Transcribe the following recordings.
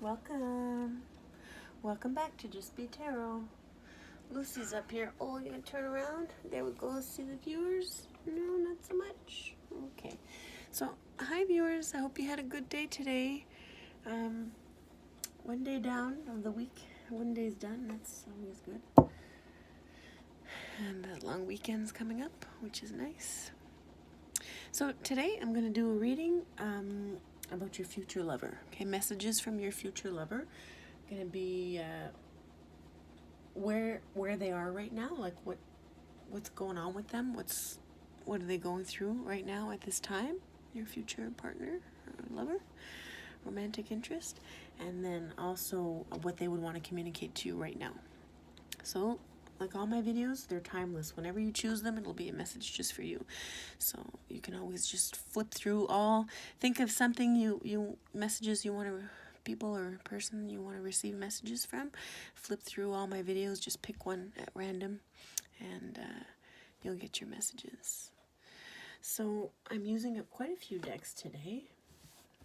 Welcome. Welcome back to Just Be Tarot. Lucy's up here. Oh, you gonna turn around? There we go. See the viewers? No, not so much. Okay. So, hi viewers. I hope you had a good day today. One day down of the week. One day's done. That's always good. And the long weekend's coming up, which is nice. So today I'm going to do a reading about your future lover. Okay, messages from your future lover. Going to be where they are right now, like what's going on with them, what are they going through right now at this time, your future partner or lover, romantic interest, and then also what they would want to communicate to you right now. So like all my videos, they're timeless. Whenever you choose them, it'll be a message just for you. So you can always just flip through think of something you messages you want to, people or person you want to receive messages from. Flip through all my videos, just pick one at random, and you'll get your messages. So I'm using up quite a few decks today.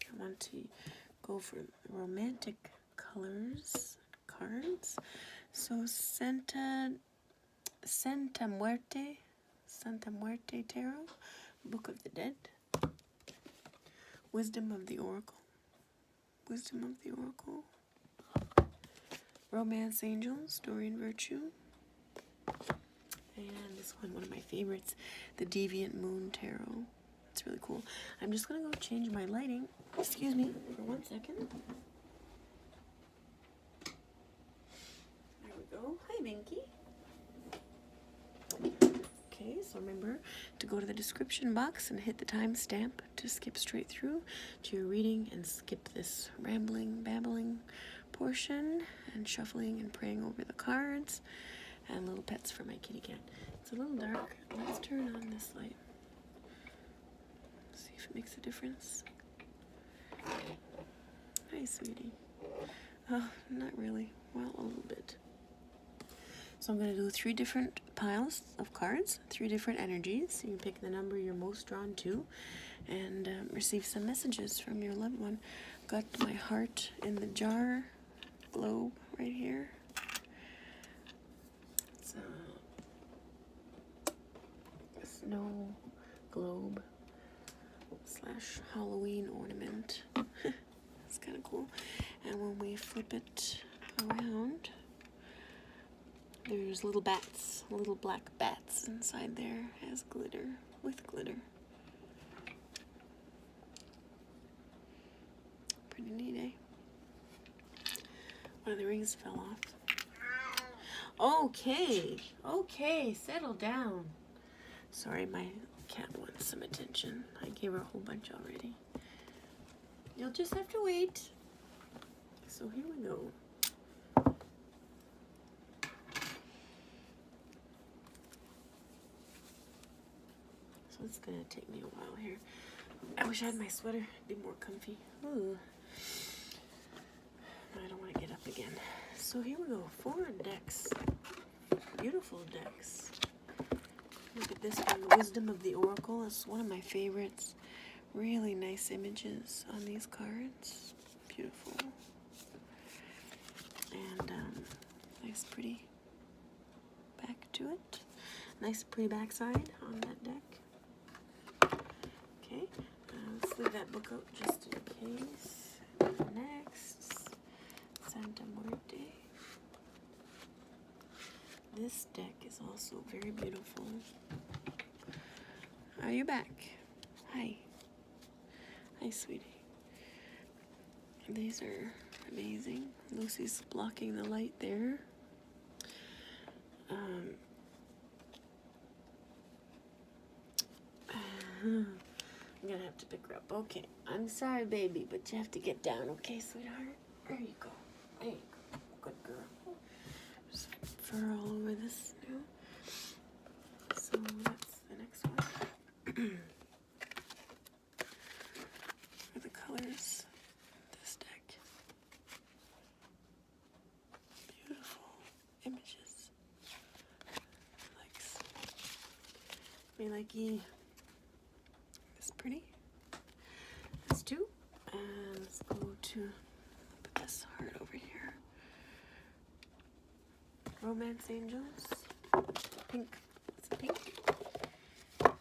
I want to go for romantic colors, cards. So Santa Muerte Tarot, Book of the Dead, Wisdom of the Oracle, Romance Angels, Dorian Virtue, and this one of my favorites, the Deviant Moon Tarot. It's really cool. I'm just gonna go change my lighting. Excuse me for 1 second. There we go. Hi, Vinky. Okay, so remember to go to the description box and hit the timestamp to skip straight through to your reading and skip this rambling, babbling portion and shuffling and praying over the cards and little pets for my kitty cat. It's a little dark. Let's turn on this light. See if it makes a difference. Hi, sweetie. Oh, not really. Well, a little bit. So I'm going to do 3 different piles of cards, 3 different energies. You can pick the number you're most drawn to and receive some messages from your loved one. Got my heart in the jar globe right here. It's a snow globe / Halloween ornament. It's kind of cool. And when we flip it around, there's little bats, little black bats inside there as glitter, with glitter. Pretty neat, eh? One of the rings fell off. Okay, settle down. Sorry, my cat wants some attention. I gave her a whole bunch already. You'll just have to wait. So here we go. So it's gonna take me a while here. I wish I had my sweater. It'd be more comfy. Ooh. I don't want to get up again. So here we go. 4 decks. Beautiful decks. Look at this one. Wisdom of the Oracle. It's one of my favorites. Really nice images on these cards. Beautiful. And nice pretty back to it. Nice pretty backside on that deck. Okay, let's leave that book out just in case. Next, Santa Muerte. This deck is also very beautiful. Are you back? Hi. Hi, sweetie. These are amazing. Lucy's blocking the light there. I'm gonna have to pick her up. Okay, I'm sorry, baby, but you have to get down, okay, sweetheart? There you go. There you go. Good girl. There's fur all over this now. So that's the next one. For the colors, this deck. Beautiful images. Me likey. Pretty. That's 2. And let's go to put that plus heart over here. Romance angels. Pink. It's pink.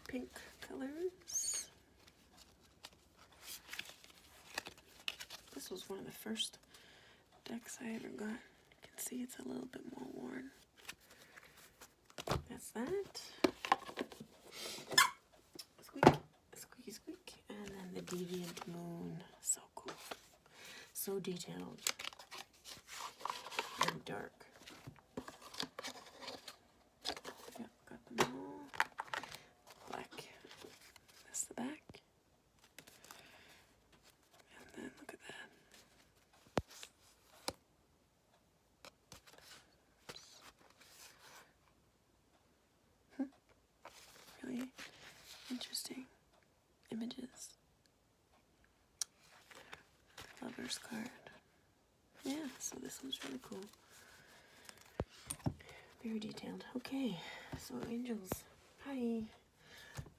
Pink colors. This was one of the first decks I ever got. You can see it's a little bit more worn. That's that. Squeak, squeaky squeak. And then the Deviant Moon. So cool. So detailed. And dark. Yep, got them all. Black. That's the back. And then look at that. Really interesting images. Lover's card. Yeah, so this one's really cool. Very detailed. Okay, so angels, hi.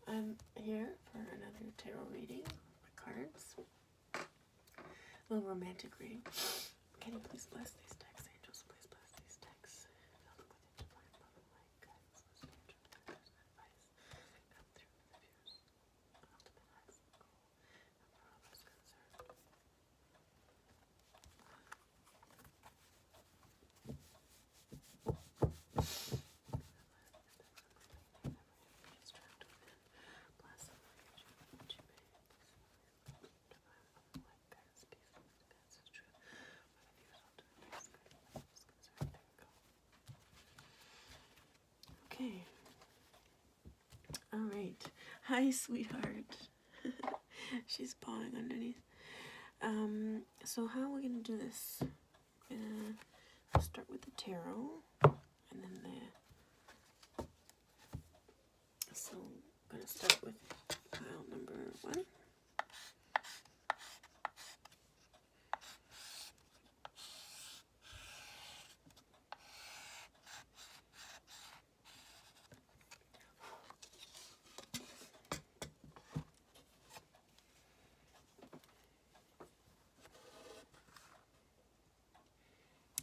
I'm here for another tarot reading with cards. A little romantic reading. Can you please bless these decks, angels? Please bless these decks. Fill them with your divine love and light, guidance, spiritual prayers and advice. Come through with the views. Ultimate highest goal. And for all those concerned. Okay. All right. Hi, sweetheart. She's pawing underneath. So how are we gonna do this? We'll start with the tarot, and then the. So I'm gonna start with pile number 1.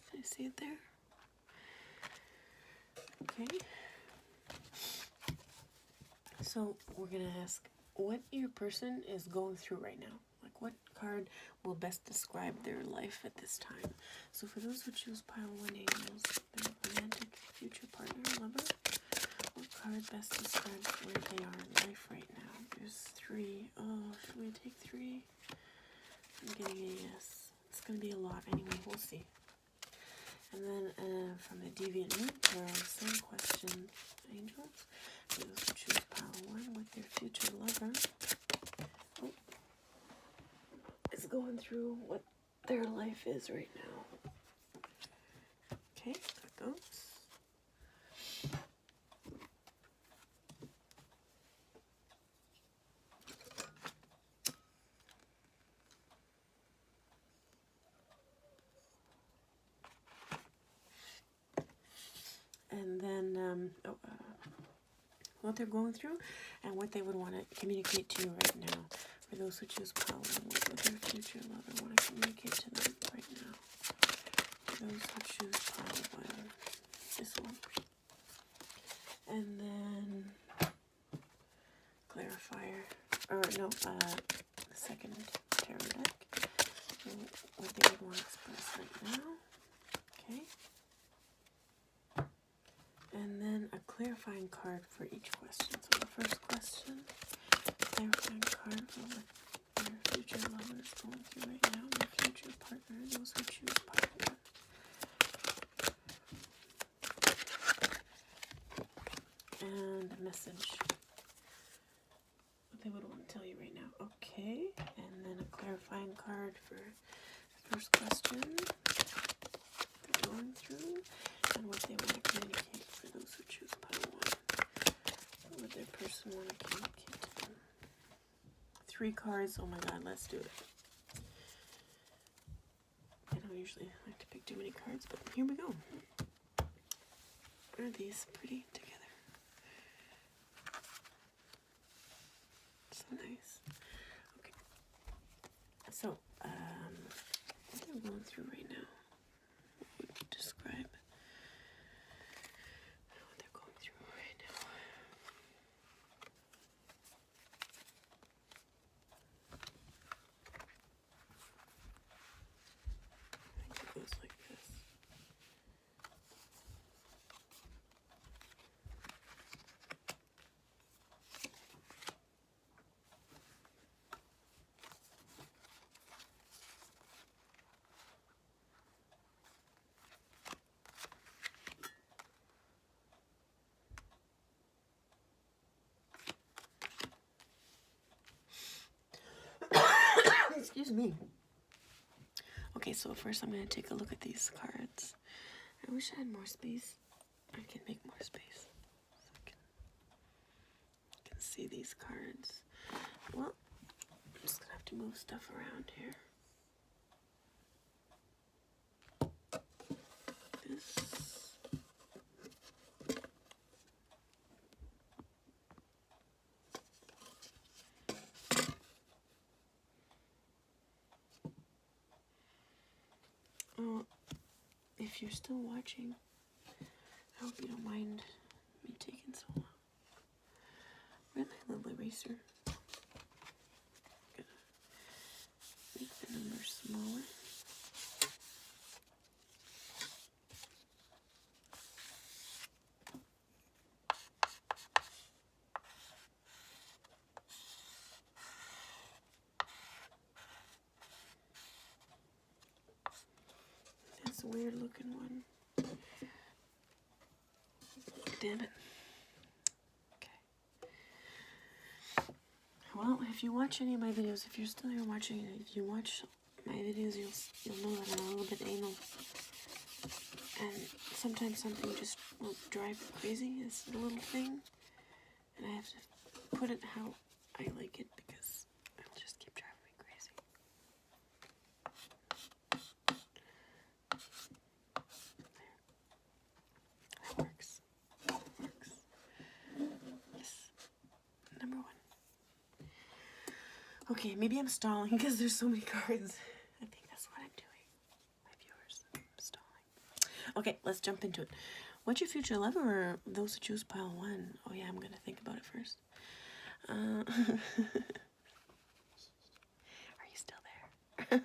Can you see it there? Okay. So we're gonna ask what your person is going through right now. Like what card will best describe their life at this time. So for those who choose pile 1 angels, their romantic future partner, lover, what card best describes where they are in life right now? There's 3. Oh, should we take 3? I'm getting a yes. It's gonna be a lot anyway. We'll see. And then from the Deviant Moon Tarot, same question, angels. For those who choose pile 1 with their future lover, is going through what their life is right now. Okay, got those. And then what they're going through and what they would want to communicate to you right now. For those who choose pile 1, what would their future lover want to communicate to them right now? For those who choose pile 1, this one. And then clarifier, or no, the second tarot deck. So what they would want to express right now. Okay. And then a clarifying card for each question. So the first question, clarifying card for what their future lover is going through right now, their future partner, those who choose partner. And a message, what they would want to tell you right now. Okay, and then a clarifying card for the first question they're going through, and what they want to communicate for those who choose pile 1. What would their person want to communicate to them? 3 cards. Oh my god, let's do it. I don't usually like to pick too many cards, but here we go. Aren't these pretty together? So nice. Okay. So, what they're going through right now? What would you describe what they're going through right now? I think it goes like this. Excuse me. Okay, so first I'm going to take a look at these cards. I wish I had more space. I can make more space so I can see these cards. Well, I'm just going to have to move stuff around here. This. Oh, if you're still watching, I hope you don't mind me taking so long. Where's my little eraser? Gonna make the numbers smaller. That's a weird looking one. Damn it. Okay. Well, if you watch any of my videos, if you're still here watching, if you watch my videos, you'll know that I'm a little bit anal. And sometimes something just will drive me crazy. It's a little thing. And I have to put it how I like it because it'll just keep driving me crazy. That works. That works. Yes. Number 1. Okay, maybe I'm stalling because there's so many cards. I think that's what I'm doing. My viewers, I'm stalling. Okay, let's jump into it. What's your future lover or those who choose pile 1? Oh yeah, I'm going to think about it first. Are you still there?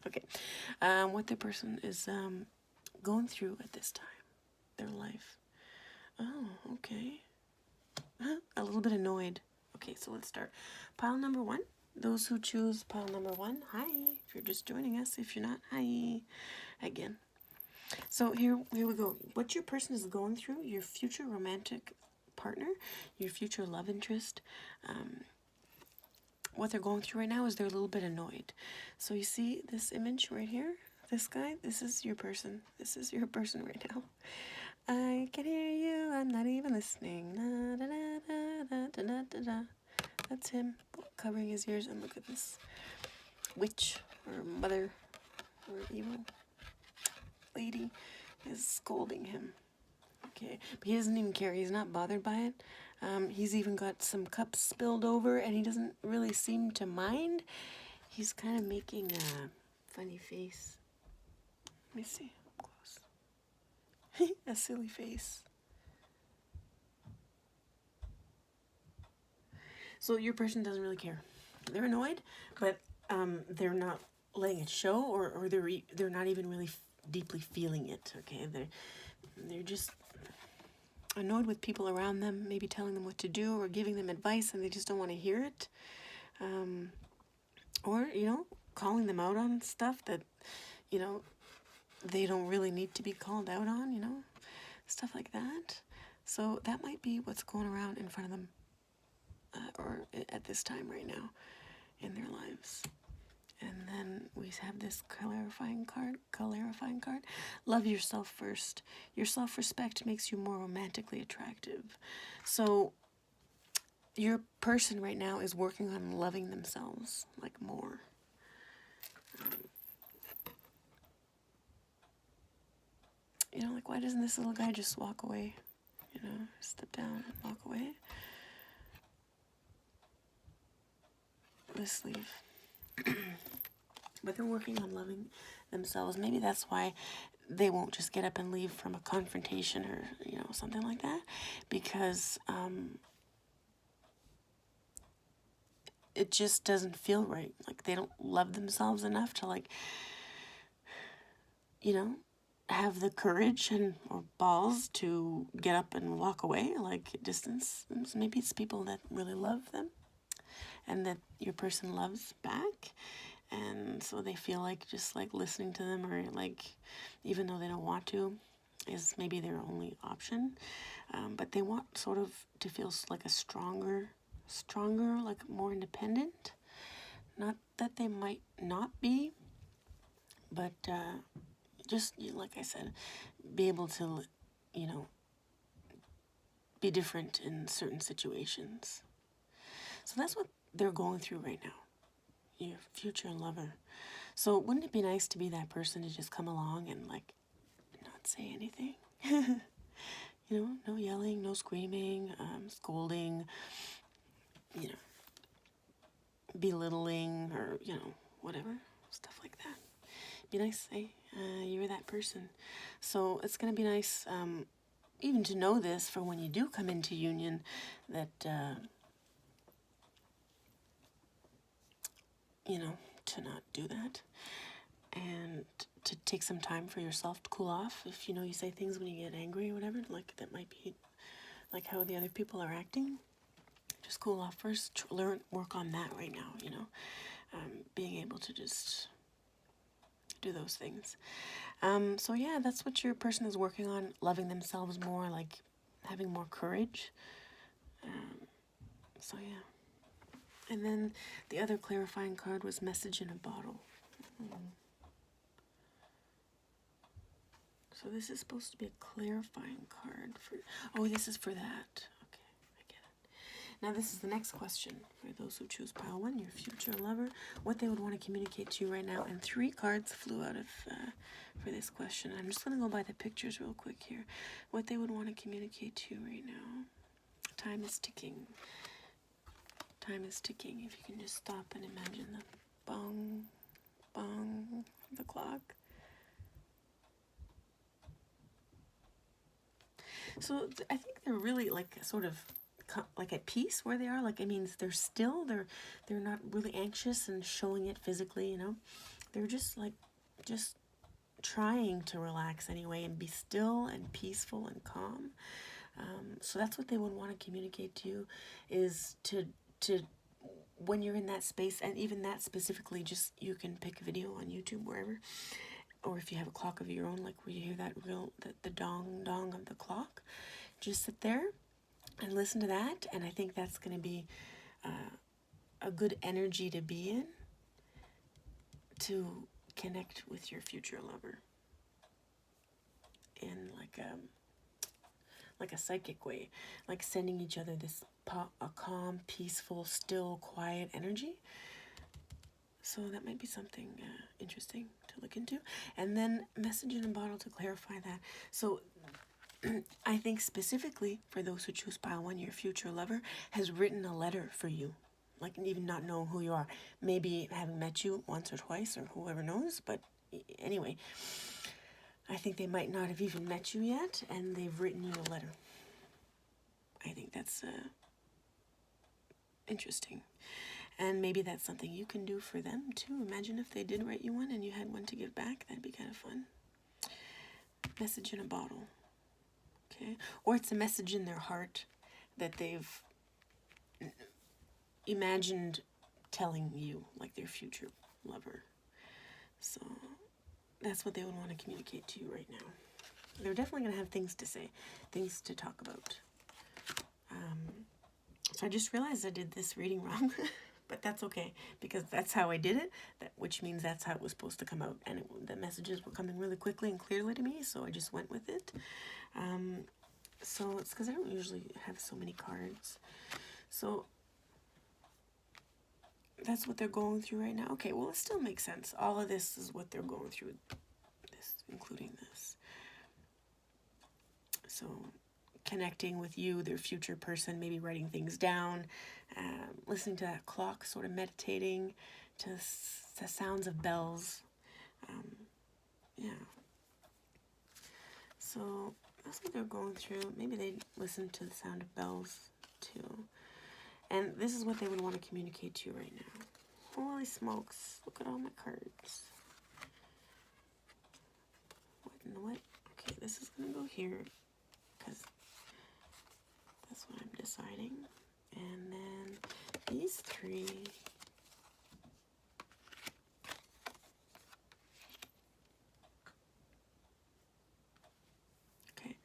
Okay. What the person is going through at this time, their life. Oh, okay. A little bit annoyed. Okay, so let's start. Pile number 1. Those who choose pile number 1, hi. If you're just joining us, if you're not, hi again. So here we go. What your person is going through, your future romantic partner, your future love interest, what they're going through right now is they're a little bit annoyed. So you see this image right here? This guy? This is your person. This is your person right now. I can hear you, I'm not even listening. Da, da, da, da, da, da, da. That's him covering his ears, and look at this witch or mother or evil lady is scolding him. Okay, but he doesn't even care. He's not bothered by it. He's even got some cups spilled over, and he doesn't really seem to mind. He's kind of making a funny face. Let me see up close. A silly face. So your person doesn't really care. They're annoyed, but they're not letting it show, or they're not even really deeply feeling it. Okay, they're just annoyed with people around them, maybe telling them what to do or giving them advice, and they just don't want to hear it. Or calling them out on stuff that they don't really need to be called out on. Stuff like that. So that might be what's going around in front of them. Or at this time right now in their lives. And then we have this clarifying card. Love yourself first. Your self-respect makes you more romantically attractive. So your person right now is working on loving themselves like more. Like, why doesn't this little guy just walk away? Step down and walk away. This sleeve. but they're working on loving themselves. Maybe that's why they won't just get up and leave from a confrontation or, something like that, because it just doesn't feel right. Like, they don't love themselves enough to, like, have the courage and or balls to get up and walk away, like distance. Maybe it's people that really love them and that your person loves back, and so they feel like just like listening to them, or like, even though they don't want to, is maybe their only option. But they want sort of to feel like a stronger, like more independent. Not that they might not be, but just like I said, be able to, be different in certain situations. So that's what they're going through right now, your future lover. So wouldn't it be nice to be that person to just come along and like not say anything? No yelling, no screaming, scolding, belittling, or, whatever, stuff like that. Be nice, eh? You're that person. So it's going to be nice, even to know this for when you do come into union, that, to not do that, and to take some time for yourself to cool off. If, you say things when you get angry or whatever, like that might be like how the other people are acting. Just cool off first, work on that right now, being able to just do those things. So yeah, that's what your person is working on, loving themselves more, like having more courage. So yeah. And then the other clarifying card was message in a bottle. So this is supposed to be a clarifying card for, this is for that. Okay, I get it. Now this is the next question for those who choose pile 1, your future lover, what they would want to communicate to you right now. And 3 cards flew out of for this question. I'm just going to go by the pictures real quick here. What they would want to communicate to you right now. Time is ticking. Time is ticking. If you can just stop and imagine the bong, bong of the clock. So I think they're really like sort of like at peace where they are. Like, it means they're still, they're not really anxious and showing it physically, They're just like, just trying to relax anyway and be still and peaceful and calm. So that's what they would want to communicate to you, is to when you're in that space, and even that specifically, just you can pick a video on YouTube, wherever, or if you have a clock of your own, like where you hear that the dong dong of the clock, just sit there and listen to that. And I think that's going to be a good energy to be in, to connect with your future lover in like a psychic way, like sending each other this a calm, peaceful, still, quiet energy. So that might be something interesting to look into. And then message in a bottle to clarify that. So I think specifically for those who choose pile 1, your future lover has written a letter for you. Like, even not knowing who you are. Maybe having met you once or twice, or whoever knows. But anyway, I think they might not have even met you yet, and they've written you a letter. I think that's interesting. And maybe that's something you can do for them too. Imagine if they did write you one and you had one to give back. That'd be kind of fun. Message in a bottle. Okay? Or it's a message in their heart that they've imagined telling you, like their future lover. So that's what they would want to communicate to you right now. They're definitely going to have things to say, things to talk about. So I just realized I did this reading wrong. But that's okay, because that's how I did it, which means that's how it was supposed to come out. And the messages were coming really quickly and clearly to me, so I just went with it. So it's because I don't usually have so many cards. So that's what they're going through right now. Okay, well, it still makes sense. All of this is what they're going through, this, including this. So connecting with you, their future person, maybe writing things down, listening to that clock, sort of meditating, to sounds of bells. Yeah. So that's what they're going through. Maybe they listen to the sound of bells too. And this is what they would want to communicate to you right now. Holy smokes, look at all my cards. You know what? Okay, this is going to go here because that's what I'm deciding. And then these three. Okay,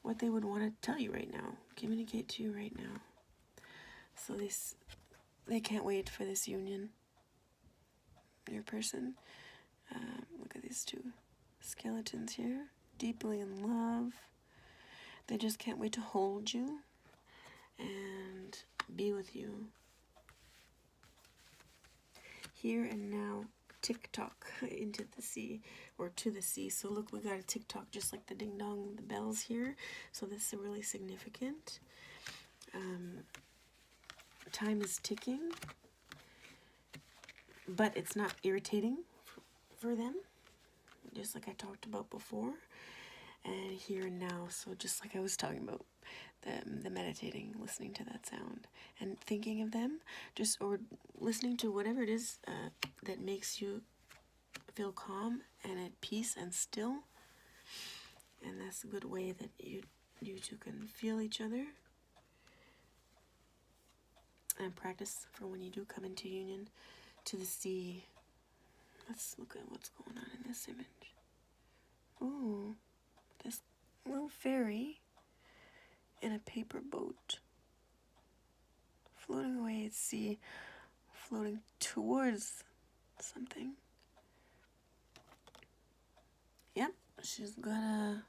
what they would want to tell you right now, communicate to you right now. So they can't wait for this union. Your person. Look at these two skeletons here. Deeply in love. They just can't wait to hold you and be with you. Here and now, tick-tock into the sea, or to the sea. So look, we got a tick-tock just like the ding-dong, the bells here. So this is really significant. Time is ticking, but it's not irritating for them, just like I talked about before. And here and now, so just like I was talking about, the meditating, listening to that sound and thinking of them, or listening to whatever it is that makes you feel calm and at peace and still. And that's a good way that you two can feel each other and practice for when you do come into union. To the sea. Let's look at what's going on in this image. Ooh, this little fairy in a paper boat floating away at sea, floating towards something. Yep, she's got a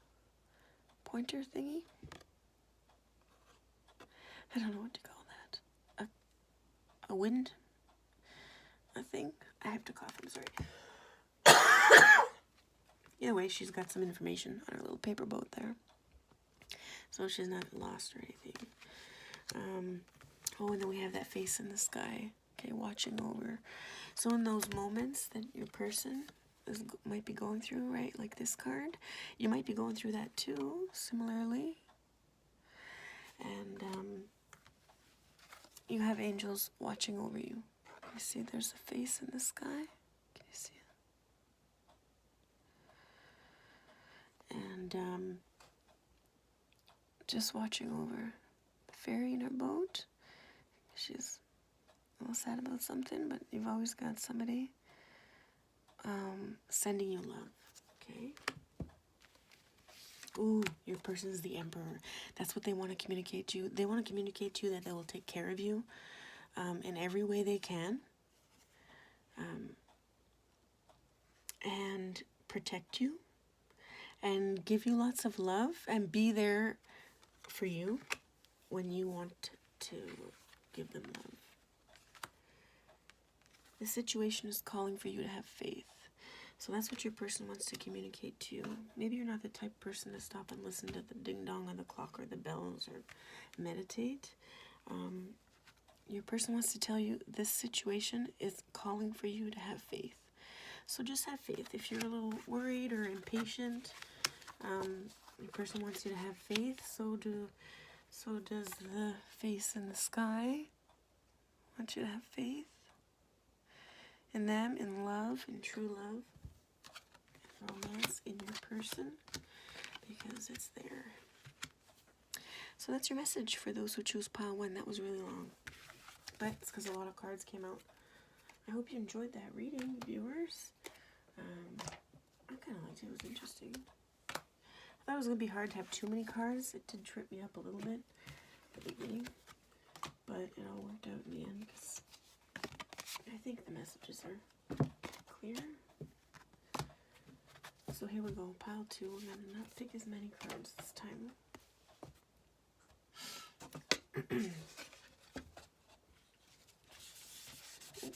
pointer thingy. I don't know what to call that. A wind, I think. I have to cough, I'm sorry. Either way, she's got some information on her little paper boat there. So she's not lost or anything. Oh, and then we have that face in the sky, okay, watching over. So in those moments that your person might be going through, right, like this card, you might be going through that too, similarly. And you have angels watching over you. You see there's a face in the sky? Can you see it? And just watching over the fairy in her boat. She's a little sad about something, but you've always got somebody sending you love, okay? Ooh, your person is the emperor. That's what they want to communicate to you. They want to communicate to you that they will take care of you in every way they can, and protect you and give you lots of love and be there for you when you want to give them love. The situation is calling for you to have faith. So that's what your person wants to communicate to you. Maybe you're not the type of person to stop and listen to the ding-dong on the clock or the bells or meditate. Your person wants to tell you this situation is calling for you to have faith. So just have faith. If you're a little worried or impatient, your person wants you to have faith. So does the face in the sky. I want you to have faith in them, in love, in true love, in romance, in your person, because it's there. So that's your message for those who choose pile 1. That was really long, but it's because a lot of cards came out. I hope you enjoyed that reading, viewers. I kind of liked it. It was interesting. I thought it was going to be hard to have too many cards. It did trip me up a little bit at the beginning, but it all worked out in the end because I think the messages are clear. So here we go, pile 2. I'm going to not pick as many cards this time.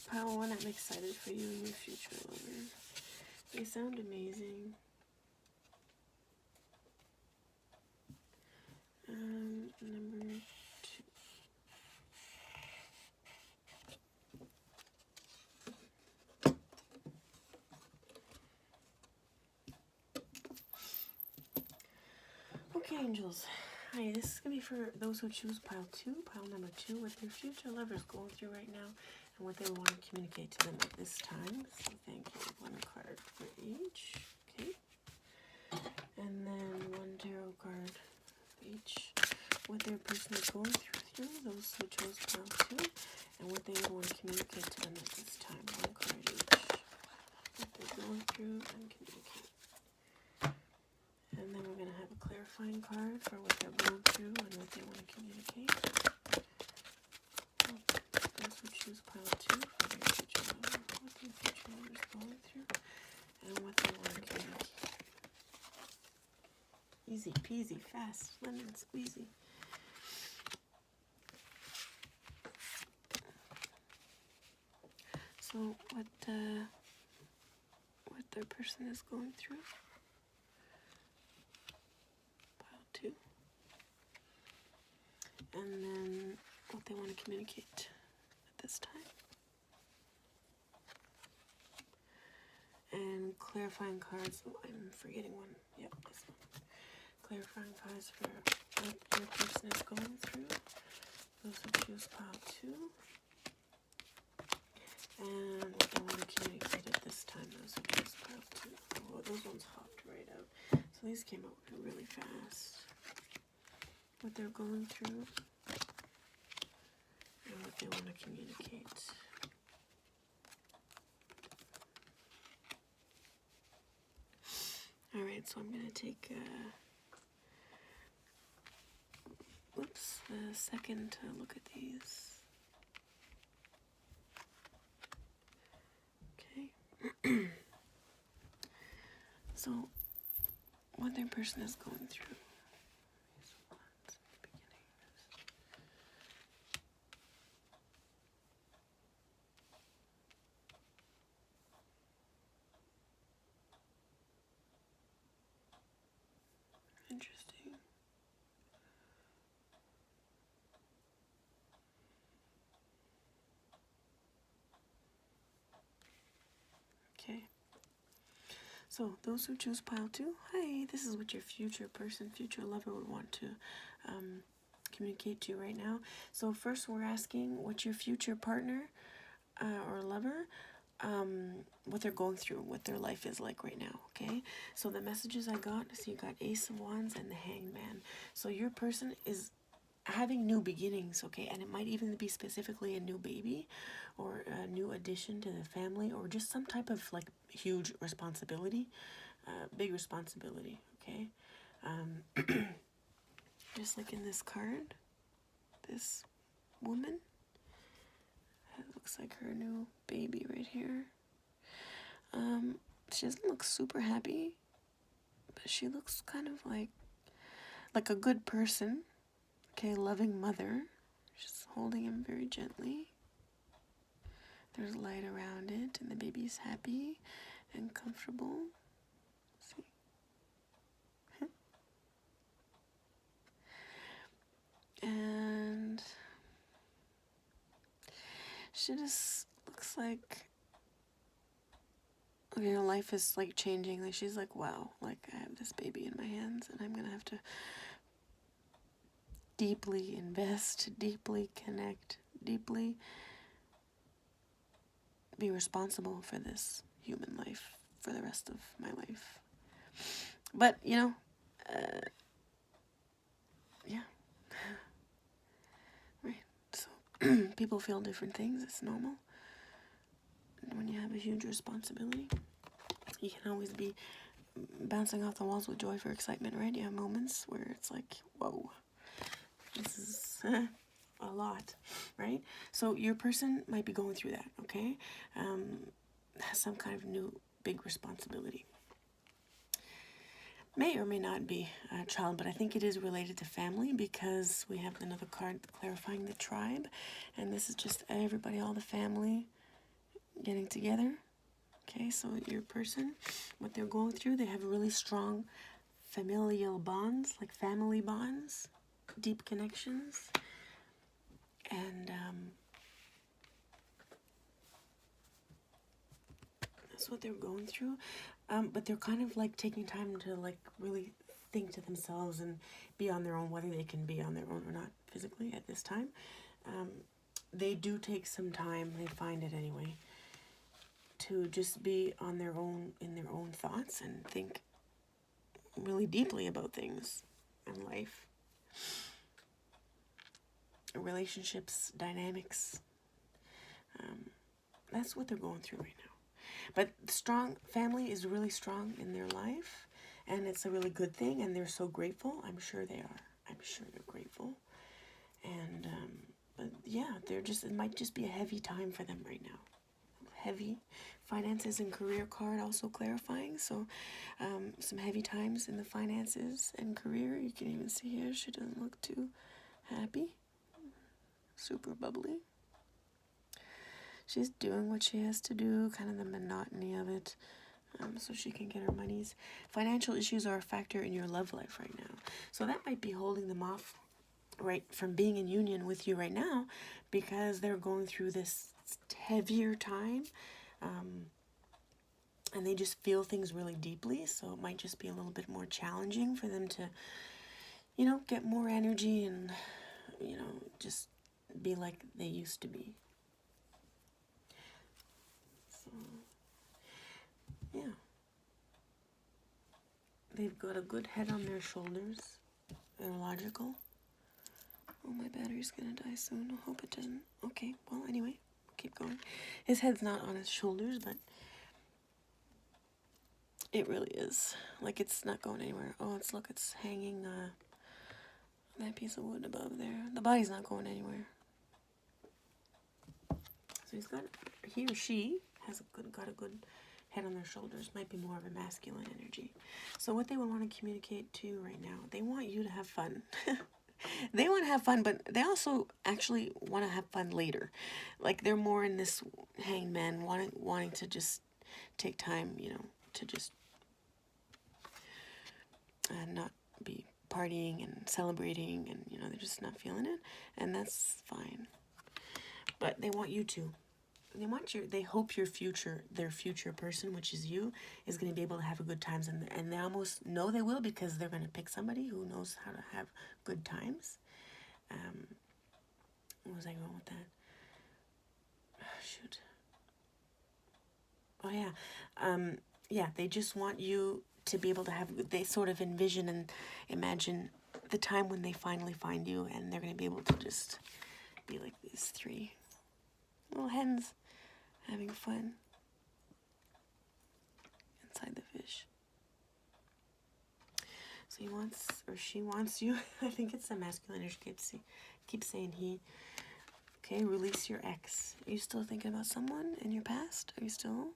Pile 1, I'm excited for you and your future lover. They sound amazing. Number 2. Okay, angels. Hi, this is going to be for those who choose pile 2, pile number 2, what their future lovers going through right now and what they want to communicate to them at this time. So thank you. One card for each. Okay. And then one tarot card for each. What their person is going through, those who chose pile 2, and what they want to communicate to them at this time. One card each. What they're going through and communicate. And then we're going to have a clarifying card for what they're going through and what they want to communicate. Those who choose pile 2 for their future lover, what their future lover is going through and what they want to communicate. Easy peasy, fast, lemon squeezy. So what their person is going through. Pile 2. And then what they want to communicate at this time. And clarifying cards. Oh, I'm forgetting one. Yep, this one. Clarifying cards for what your person is going through. Those who choose pile 2. And what they want to communicate at this time. Those who choose pile 2. Oh, those ones hopped right out. So these came out really fast. What they're going through. And what they want to communicate. Alright, so I'm going to take a second to look at these. Okay. So, what their person is going through. Interesting. Okay. So, those who choose pile 2, hi, this is what your future person, future lover would want to communicate to you right now. So, first we're asking what your future partner or lover, what they're going through, what their life is like right now, okay? So, the messages I got, so you got Ace of Wands and the Hanged Man. So, your person is having new beginnings, okay, and it might even be specifically a new baby or a new addition to the family or just some type of like huge responsibility, big responsibility, okay. Just like in this card, this woman, it looks like her new baby right here. She doesn't look super happy, but she looks kind of like a good person. Okay, loving mother. She's holding him very gently. There's light around it, and the baby's happy and comfortable. See? And she just looks like, okay, her life is like changing. Like she's like, wow, like I have this baby in my hands, and I'm gonna have to deeply invest, deeply connect, deeply be responsible for this human life for the rest of my life. But, you know, yeah. Right. So, people feel different things. It's normal. And when you have a huge responsibility, you can always be bouncing off the walls with joy for excitement, right? You have moments where it's like, whoa, this is a lot, right? So your person might be going through that, okay? Has some kind of new big responsibility. May or may not be a child, but I think it is related to family because we have another card clarifying the tribe, and this is just everybody, all the family getting together. Okay, so your person, what they're going through, they have really strong familial bonds, like family bonds, deep connections, and that's what they're going through. But they're kind of like taking time to like really think to themselves and be on their own, whether they can be on their own or not physically at this time. They do take some time, they find it anyway, to just be on their own, in their own thoughts, and think really deeply about things in life. Relationships, dynamics. That's what they're going through right now. But strong family is really strong in their life, and it's a really good thing, and they're so grateful. I'm sure they are. I'm sure they're grateful. And, but yeah, it might just be a heavy time for them right now. Heavy finances and career card also clarifying. So some heavy times in the finances and career. You can even see here, she doesn't look too happy. Super bubbly. She's doing what she has to do, kind of the monotony of it, so she can get her monies. Financial issues are a factor in your love life right now. So that might be holding them off right from being in union with you right now, because they're going through this heavier time, and they just feel things really deeply. So it might just be a little bit more challenging for them to, get more energy and, just be like they used to be. So, yeah. They've got a good head on their shoulders. They're logical. Oh, my battery's gonna die soon. I hope it doesn't. Okay, well, anyway, keep going. His head's not on his shoulders, but it really is. Like, it's not going anywhere. Oh, it's hanging, that piece of wood above there. The body's not going anywhere. So he or she has got a good head on their shoulders. Might be more of a masculine energy. So what they would want to communicate to you right now, they want you to have fun. They want to have fun, but they also actually want to have fun later. Like, they're more in this hanged man, wanting to just take time, to just not be partying and celebrating, and, they're just not feeling it, and that's fine. But they want you to. They hope their future person, which is you, is going to be able to have a good times, and they almost know they will, because they're going to pick somebody who knows how to have good times. What was I going with that? Oh, shoot. Oh yeah. Yeah, they just want you to be able to they sort of envision and imagine the time when they finally find you, and they're going to be able to just be like these three little hens having fun inside the fish. So she wants you. I think it's the masculine energy. Keep saying he. Okay, release your ex. Are you still thinking about someone in your past? Are you still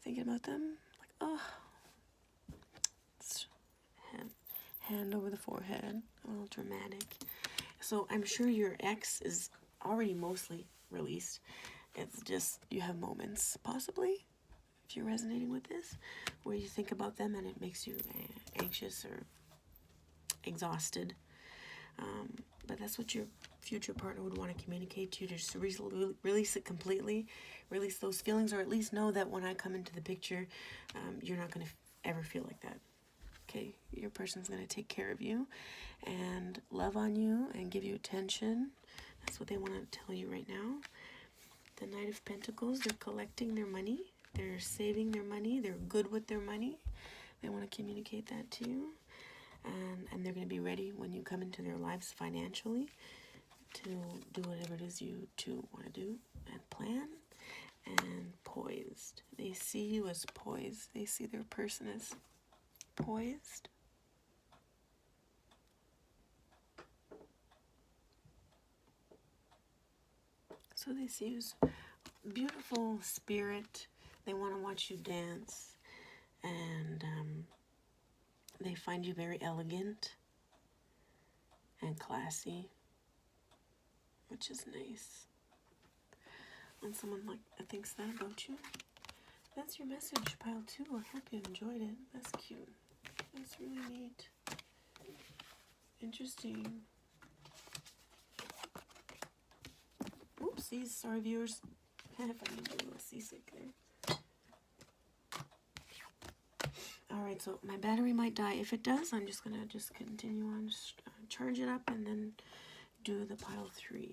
thinking about them? Like, oh. Hand over the forehead. A little dramatic. So I'm sure your ex is already mostly released. It's just you have moments, possibly, if you're resonating with this, where you think about them and it makes you anxious or exhausted. But that's what your future partner would want to communicate to you, to just release it completely, release those feelings, or at least know that when I come into the picture, you're not going to ever feel like that. Okay, your person's going to take care of you and love on you and give you attention. That's what they want to tell you right now. The Knight of Pentacles, they're collecting their money. They're saving their money. They're good with their money. They want to communicate that to you. And they're going to be ready when you come into their lives financially to do whatever it is you two want to do and plan. And poised. They see you as poised. They see their person as poised. So they see you as beautiful spirit. They want to watch you dance. And they find you very elegant and classy, which is nice. When someone thinks that about you. That's your message, pile 2. I hope you enjoyed it. That's cute. That's really neat. Interesting. Oopsies, sorry viewers. If I need a little seasick there. Alright. Alright, so my battery might die. If it does, I'm just going to continue on, charge it up, and then do the pile 3.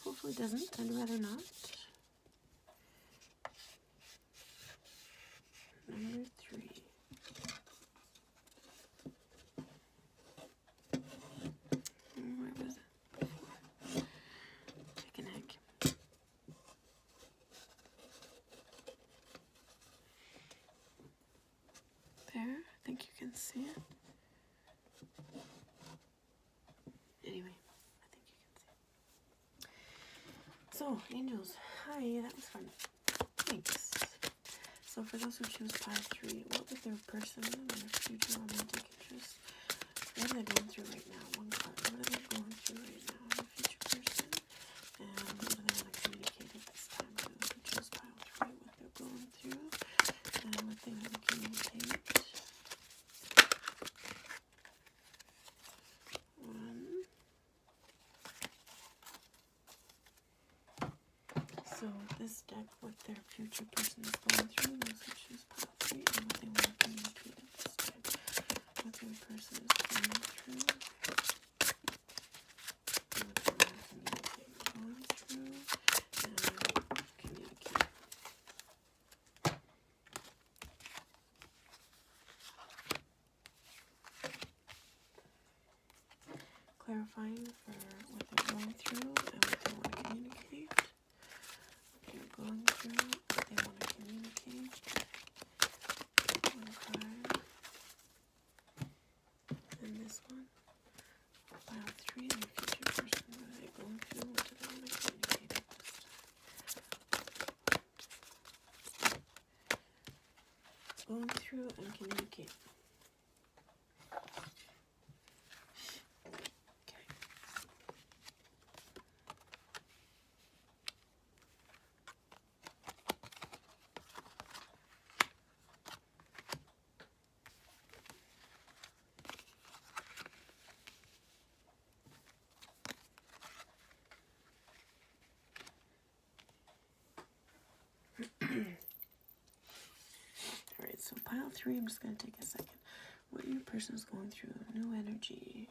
Hopefully it doesn't. I'd rather not. Number 3. Where was it? Chicken egg. There, I think you can see it. Anyway, I think you can see it. So, angels, hi, that was fun. Thanks. So for those who choose pile 3, what would their person and their future romantic interest, what are they going through right now? One card. What are they going through right now? Their future person. And what do they want to communicate at this time? For those who choose pile 3, what they're going through and what they want to communicate. So this deck, what their future person is going through, those who choose pile 3, and what they want to communicate at this time. What their person is going through, and what they want to communicate. Going through, and communicate. Clarifying for what they're going through, and what they want to communicate. Going through what they want to communicate. One card. And this one. Pile 3 and the future person. What are they going through? What do they want to communicate at this time? Going through and communicate. Alright, so pile 3, I'm just going to take a second. What your person is going through. New energy.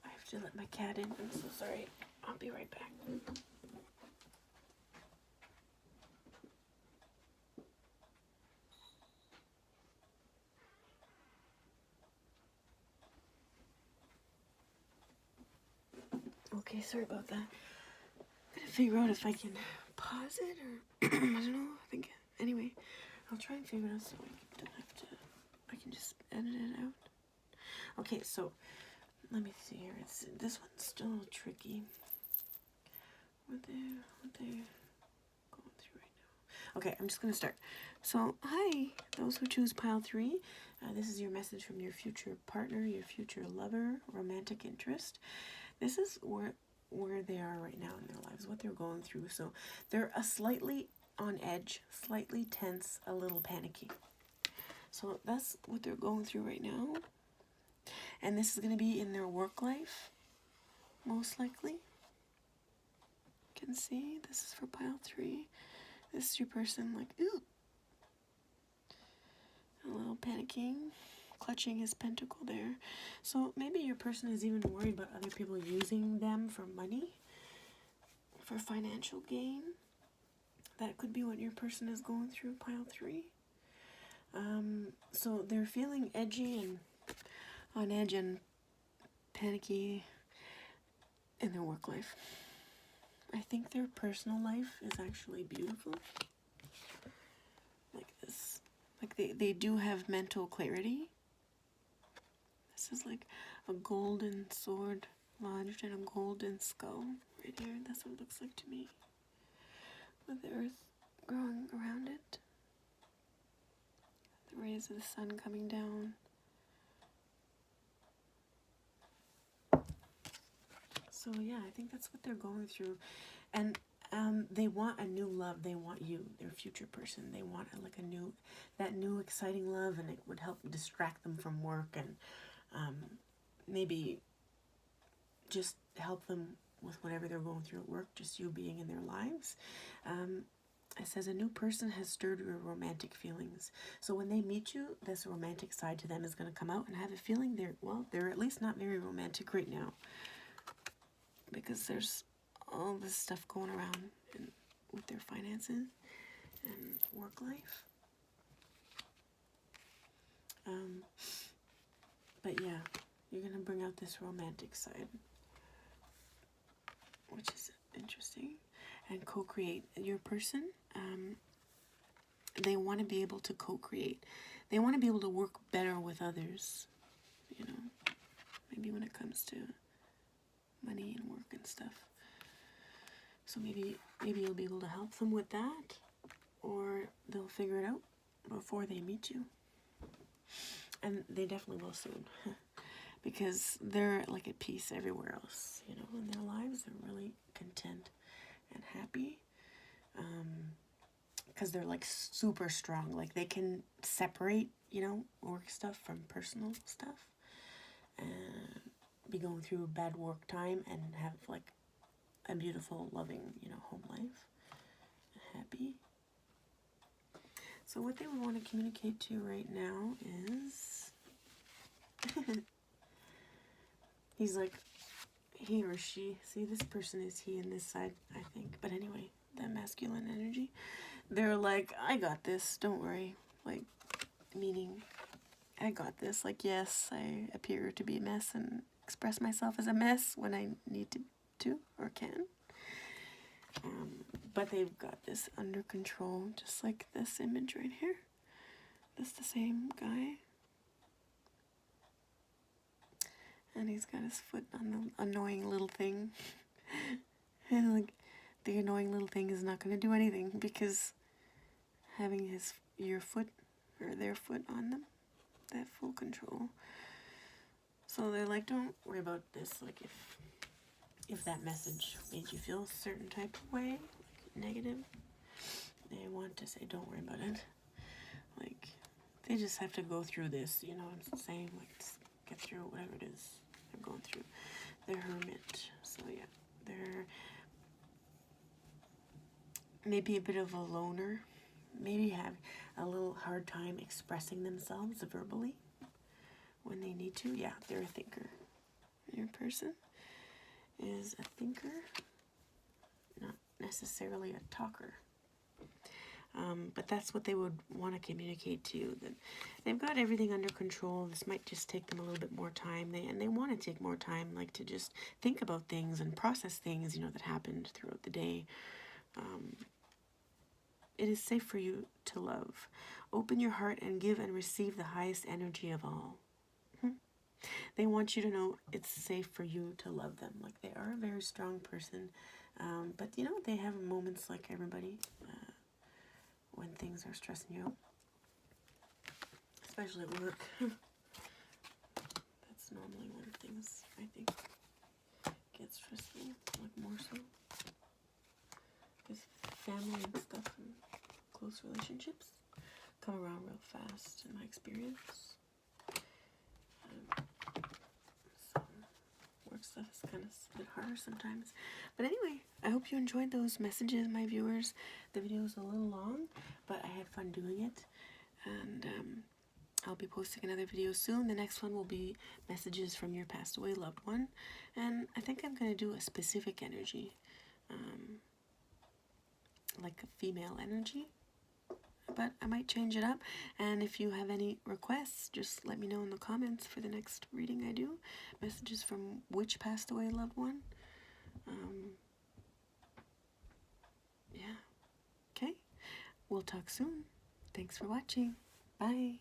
I have to let my cat in. I'm so sorry. I'll be right back. Okay, sorry about that. I'm gonna figure out if I can pause it or I don't know. I think anyway, I'll try and figure it out so I don't have to. I can just edit it out. Okay, so let me see here. This one's still a little tricky. What they're going through right now. Okay, I'm just gonna start. So hi, those who choose pile 3. This is your message from your future partner, your future lover, romantic interest. This is where they are right now in their lives, what they're going through. So they're slightly on edge, slightly tense, a little panicky. So that's what they're going through right now. And this is going to be in their work life, most likely. You can see, this is for pile 3. This is your person like, ooh. A little panicking, clutching his pentacle there. So maybe your person is even worried about other people using them for money, for financial gain. That could be what your person is going through, pile 3. So they're feeling edgy and on edge and panicky in their work life. I think their personal life is actually beautiful. Like this. Like they do have mental clarity. This is like a golden sword lodged in a golden skull right here. That's what it looks like to me. with the earth growing around it, the rays of the sun coming down. So yeah, I think that's what they're going through. And they want a new love. They want you, their future person. They want like that new exciting love, and it would help distract them from work, and maybe just help them with whatever they're going through at work, just you being in their lives. It says a new person has stirred your romantic feelings. So when they meet you, this romantic side to them is going to come out, and I have a feeling they're at least not very romantic right now, because there's all this stuff going around with their finances and work life. But yeah, you're going to bring out this romantic side, which is interesting, and co-create. Your person, they want to be able to co-create. They want to be able to work better with others, you know, maybe when it comes to money and work and stuff. So maybe you'll be able to help them with that, or they'll figure it out before they meet you. And they definitely will soon, because they're like at peace everywhere else, you know, in their lives. They're really content and happy, because they're like super strong. Like they can separate, you know, work stuff from personal stuff, and be going through a bad work time and have like a beautiful, loving, you know, home life, happy. So what they would want to communicate to you right now is he's like, he or she, see, this person is he in this side, I think, but anyway, that masculine energy, they're like, I got this, don't worry, like, meaning, I got this, like, yes, I appear to be a mess and express myself as a mess when I need to or can, but they've got this under control, just like this image right here. That's the same guy. And he's got his foot on the annoying little thing. And like, the annoying little thing is not going to do anything, because having your foot or their foot on them, that full control. So they're like, don't worry about this. Like if that message made you feel a certain type of way, like negative, they want to say, don't worry about it. Like, they just have to go through this, you know what I'm saying? Like, just get through whatever it is they're going through. They're hermit. So yeah, they're maybe a bit of a loner. Maybe have a little hard time expressing themselves verbally when they need to. Yeah, they're a thinker. Your person is a thinker, not necessarily a talker. But that's what they would want to communicate to you, that they've got everything under control. This might just take them a little bit more time. They want to take more time, like to just think about things and process things, you know, that happened throughout the day. It is safe for you to love. Open your heart and give and receive the highest energy of all. They want you to know it's safe for you to love them. Like, they are a very strong person, but you know, they have moments like everybody, when things are stressing you out, especially at work. That's normally when things, I think, get stressful, like more so. Because family and stuff and close relationships come around real fast, in my experience. So work stuff is kind of a bit harder sometimes. But anyway, I hope you enjoyed those messages, my viewers. The video is a little long, but I had fun doing it. And I'll be posting another video soon. The next one will be messages from your passed away loved one. And I think I'm going to do a specific energy, like a female energy. But I might change it up. And if you have any requests, just let me know in the comments for the next reading I do. Messages from which passed away loved one. Yeah. Okay. We'll talk soon. Thanks for watching. Bye.